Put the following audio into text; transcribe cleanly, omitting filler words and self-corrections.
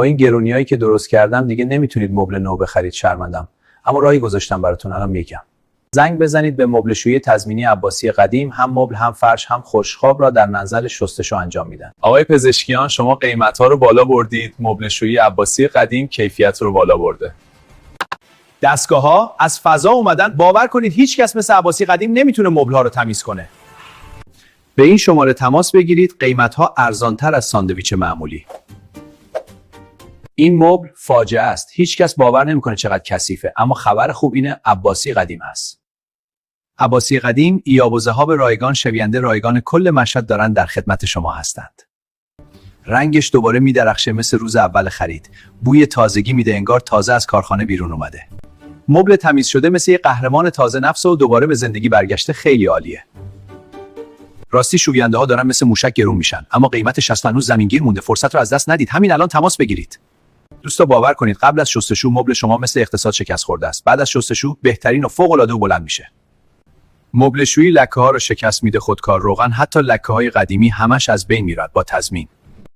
با این گرونیایی که درست کردم دیگه نمیتونید مبل نو بخرید، شرمندم. اما راهی گذاشتم براتون، الان میگم. زنگ بزنید به مبلشویی تضمینی عباسی قدیم. هم مبل، هم فرش، هم خوشخواب را در منزل شستشو انجام میدن. آقای پزشکیان، شما قیمت‌ها رو بالا بردید، مبلشویی عباسی قدیم کیفیت رو بالا برده. دستگاه‌ها از فضا اومدن. باور کنید هیچ کس مثل عباسی قدیم نمیتونه مبل‌ها رو تمیز کنه. به این شماره تماس بگیرید. قیمت‌ها ارزان‌تر از ساندویچ معمولی. این مبل فاجعه است. هیچ کس باور نمیکنه چقدر کثیفه، اما خبر خوب اینه عباسی قدیم است. عباسی قدیم ایاب و ذهاب رایگان، شوینده رایگان کل مشهد دارن در خدمت شما هستند. رنگش دوباره میدرخشه مثل روز اول خرید. بوی تازگی میده، انگار تازه از کارخانه بیرون اومده. مبل تمیز شده مثل یه قهرمان تازه نفس و دوباره به زندگی برگشته. خیلی عالیه. راستی شوینده ها دارن مثل موشک گرون میشن، اما قیمتش هنوز زمینگیر مونده. فرصت رو از دست ندید. همین الان تماس بگیرید. دوستا باور کنید قبل از شستشو مبل شما مثل اقتصاد شکست خورده است. بعد از شستشو بهترین و فوق العاده و بلند میشه. مبل شویی لکه ها رو شکست میده. خودکار روغن، حتی لکه های قدیمی همش از بین میره با تضمین.